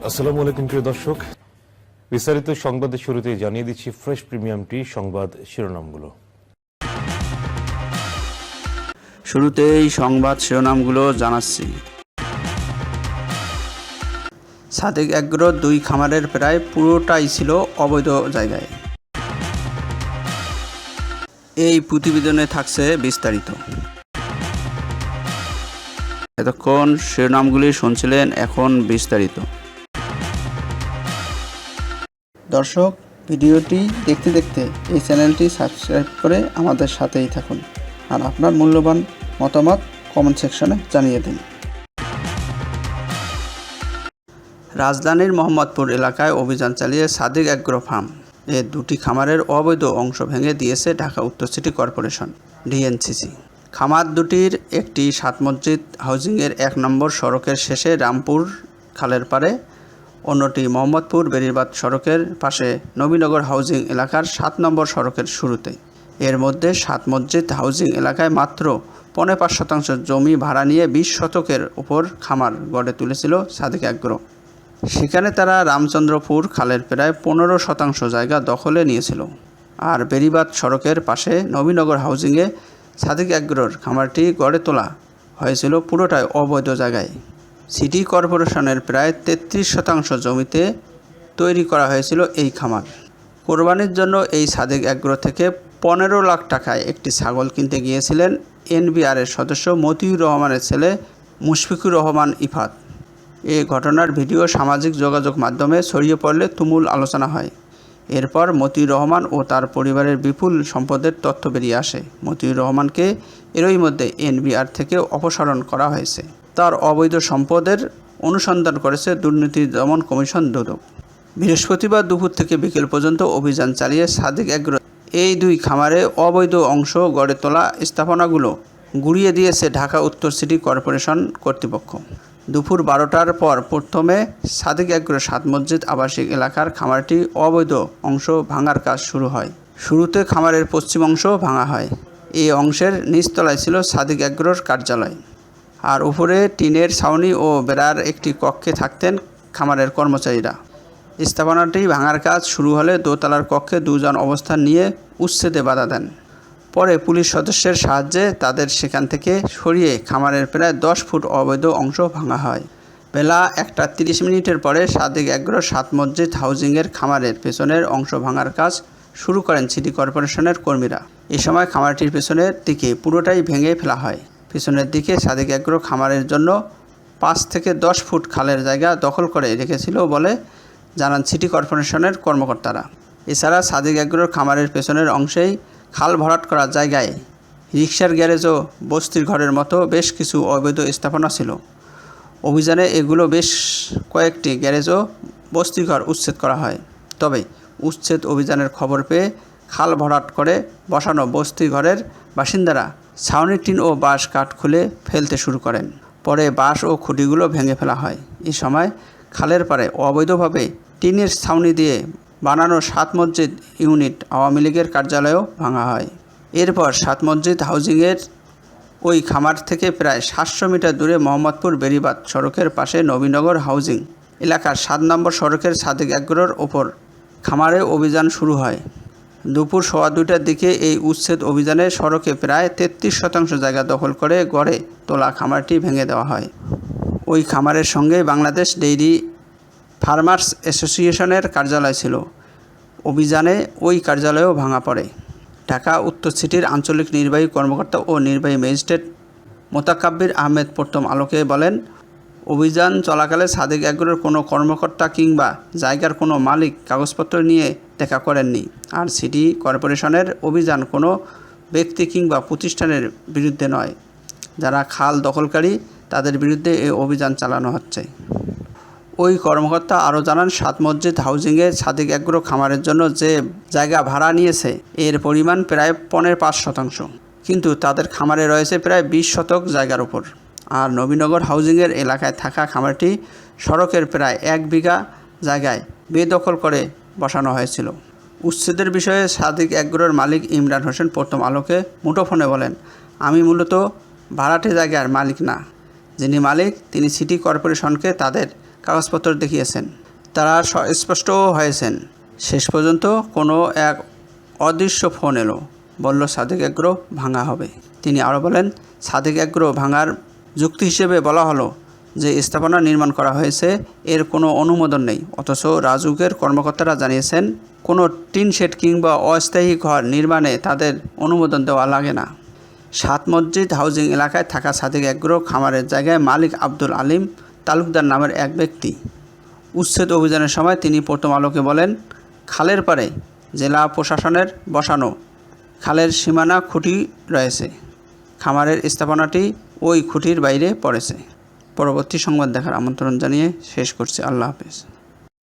আসসালামু আলাইকুম প্রিয় দর্শক, বিস্তারিত সংবাদের শুরুতেই জানিয়ে দিচ্ছি ফ্রেশ প্রিমিয়াম টি সংবাদ শিরোনামগুলো। শুরুতেই সংবাদ শিরোনামগুলো জানাচ্ছি। সাদেক এগ্রো 2 খামারের প্রায় পুরোটাই ছিল অবৈধ জায়গায়। এই প্রতিবেদনে থাকছে বিস্তারিত। এতক্ষণ শিরোনামগুলি শুনছিলেন, এখন বিস্তারিত। দর্শক, ভিডিওটি দেখতে দেখতে এই চ্যানেলটি সাবস্ক্রাইব করে আমাদের সাথেই থাকুন আর আপনার মূল্যবান মতামত কমেন্ট সেকশনে জানিয়ে দিন। রাজধানীর মোহাম্মদপুর এলাকায় অভিযান চালিয়ে সাদেক এগ্রো ফার্ম এর 2টি খামারের অবৈধ অংশ ভেঙে দিয়েছে ঢাকা উত্তর সিটি কর্পোরেশন ডিএনসিসি। খামার দুটির একটি 7 মসজিদ হাউজিংয়ের 1 নম্বর সড়কের শেষে রামপুর খালের পারে, অন্যটি মোহাম্মদপুর বেরিবাদ সড়কের পাশে নবীনগর হাউজিং এলাকার 7 নম্বর সড়কের শুরুতে। এর মধ্যে 7 মসজিদ হাউজিং এলাকায় মাত্র 5.5% জমি ভাড়া নিয়ে 20 শতকের উপর খামার গড়ে তুলেছিল সাদেক এগ্রো। সেখানে তারা রামচন্দ্রপুর খালের প্রায় 15% জায়গা দখলে নিয়েছিল। আর বেরিবাদ সড়কের পাশে নবীনগর হাউজিংয়ে সাদেক এগ্রোর খামারটি গড়ে তোলা হয়েছিল পুরোটাই অবৈধ জায়গায়। সিটি কর্পোরেশনের প্রায় 33% জমিতে তৈরি করা হয়েছিল এই খামার। কোরবানির জন্য এই সাদেক এগ্রো থেকে 15 লাখ টাকায় একটি ছাগল কিনতে গিয়েছিলেন এনবিআরের সদস্য মতিউর রহমানের ছেলে মুশফিকুর রহমান ইফাত। এ ঘটনার ভিডিও সামাজিক যোগাযোগ মাধ্যমে ছড়িয়ে পড়লে তুমুল আলোচনা হয়। এরপর মতিউর রহমান ও তার পরিবারের বিপুল সম্পদের তথ্য বেরিয়ে আসে। মতিউর রহমানকে এরই মধ্যে এনবিআর থেকে অপসারণ করা হয়েছে। তার অবৈধ সম্পদের অনুসন্ধান করেছে দুর্নীতি দমন কমিশন দুদক। বৃহস্পতিবার দুপুর থেকে বিকেল পর্যন্ত অভিযান চালিয়ে সাদেক এগ্রো এই 2 খামারে অবৈধ অংশ গড়ে তোলা স্থাপনাগুলো গুড়িয়ে দিয়েছে ঢাকা উত্তর সিটি কর্পোরেশন কর্তৃপক্ষ। দুপুর 12টার পর প্রথমে সাদেক এগ্রো 7 মসজিদ আবাসিক এলাকার খামারটি অবৈধ অংশ ভাঙার কাজ শুরু হয়। শুরুতে খামারের পশ্চিম অংশ ভাঙা হয়। এই অংশের নিচতলায় ছিল সাদেক এগ্রোর কার্যালয়, আর উপরে টিনের ছাউনি ও বেড়ার একটি কক্ষে থাকতেন খামারের কর্মচারীরা। স্থাপনাটি ভাঙার কাজ শুরু হলে দোতলার কক্ষে 2 জন অবস্থান নিয়ে উচ্ছেদে বাধা দেন। পরে পুলিশ সদস্যের সাহায্যে তাদের সেখান থেকে সরিয়ে খামারের প্রায় 10 ফুট অবৈধ অংশ ভাঙা হয়। বেলা 1:30 পরে সাদেক এগ্রো 7 মসজিদ হাউজিংয়ের খামারের পেছনের অংশ ভাঙার কাজ শুরু করেন সিটি কর্পোরেশনের কর্মীরা। এ সময় খামারটির পেছনের দিকে পুরোটাই ভেঙে ফেলা হয়। পেছনের দিকে সাদেক এগ্রো খামারের জন্য 5 থেকে 10 ফুট খালের জায়গা দখল করে রেখেছিল বলে জানান সিটি কর্পোরেশনের কর্মকর্তারা। এছাড়া সাদেক এগ্রোর খামারের পেছনের অংশেই খাল ভরাট করা জায়গায় রিকশার গ্যারেজ ও বস্তির ঘরের মতো বেশ কিছু অবৈধ স্থাপনা ছিল। অভিযানে এগুলো বেশ কয়েকটি গ্যারেজ ও বস্তিঘর উচ্ছেদ করা হয়। তবে উচ্ছেদ অভিযানের খবর পেয়ে খাল ভরাট করে বসানো বস্তি ঘরের বাসিন্দারা ছাউনি টিন ও বাঁশ কাঠ খুলে ফেলতে শুরু করেন। পরে বাঁশ ও খুঁটিগুলো ভেঙে ফেলা হয়। এই সময় খালের পাড়ে অবৈধভাবে টিনের ছাউনি দিয়ে বানানো 7 মসজিদ ইউনিট আওয়ামী লীগের কার্যালয়ও ভাঙা হয়। এরপর 7 মসজিদ হাউজিংয়ের ওই খামার থেকে প্রায় 700 মিটার দূরে মোহাম্মদপুর বেরিবাদ সড়কের পাশে নবীনগর হাউজিং এলাকার 7 নম্বর সড়কের সাদেক এগ্রোর ওপর খামারে অভিযান শুরু হয়। দুপুর 2:15টার দিকে এই উচ্ছেদ অভিযানে সড়কে প্রায় 33% জায়গা দখল করে গড়ে তোলা খামারটি ভেঙে দেওয়া হয়। ওই খামারের সঙ্গে বাংলাদেশ ডেইরি ফার্মার্স অ্যাসোসিয়েশনের কার্যালয় ছিল। অভিযানে ওই কার্যালয়ও ভাঙা পড়ে। ঢাকা উত্তর সিটির আঞ্চলিক নির্বাহী কর্মকর্তা ও নির্বাহী ম্যাজিস্ট্রেট মোতাকাব্বির আহমেদ প্রথম আলোকে বলেন, অভিযান চলাকালে সাদেক এগ্রোর কোনো কর্মকর্তা কিংবা জায়গার কোনো মালিক কাগজপত্র নিয়ে দেখা করেননি। আর সিটি কর্পোরেশনের অভিযান কোনো ব্যক্তি কিংবা প্রতিষ্ঠানের বিরুদ্ধে নয়। যারা খাল দখলকারী তাদের বিরুদ্ধে এই অভিযান চালানো হচ্ছে। ওই কর্মকর্তা আরও জানান, 7 মসজিদ হাউজিংয়ে সাদেক এগ্রো খামারের জন্য যে জায়গা ভাড়া নিয়েছে এর পরিমাণ প্রায় 5.5%, কিন্তু তাদের খামারে রয়েছে প্রায় 20 শতক জায়গার উপর। আর নবীনগর হাউজিংয়ের এলাকায় থাকা খামারটি সড়কের প্রায় 1 বিঘা জায়গায় বেদখল করে বসানো হয়েছিল। উচ্ছেদের বিষয়ে সাদেক এগ্রোর মালিক ইমরান হোসেন প্রথম আলোকে মুঠোফোনে বলেন, আমি মূলত ভাড়াটে জায়গার মালিক না, যিনি মালিক তিনি সিটি কর্পোরেশনকে তাদের কাগজপত্র দেখিয়েছেন। তারা স্পষ্টও হয়েছেন। শেষ পর্যন্ত কোনো এক অদৃশ্য ফোন এলো, বলল সাদেক এগ্রো ভাঙা হবে। তিনি আরও বলেন, সাদেক এগ্রো ভাঙার যুক্তি হিসেবে বলা হলো যে স্থাপনা নির্মাণ করা হয়েছে এর কোনো অনুমোদন নেই, অথচ রাজউকের কর্মকর্তারা জানিয়েছেন কোনো টিন শেড কিংবা অস্থায়ী ঘর নির্মাণে তাদের অনুমোদন দেওয়া লাগে না। সাত মসজিদ হাউজিং এলাকায় থাকা সাদেক এগ্রো খামারের জায়গায় মালিক আব্দুল আলিম তালুকদার নামের এক ব্যক্তি। উচ্ছেদ অভিযানের সময় তিনি প্রথম আলোকে বলেন, খালের পাড়ে জেলা প্রশাসনের বসানো খালের সীমানা খুঁটি রয়েছে। খামারের স্থাপনাটি ওই খুঁটির বাইরে পড়েছে। পরবর্তী সংবাদ দেখার আমন্ত্রণ জানিয়ে শেষ করছি। আল্লাহ হাফেজ।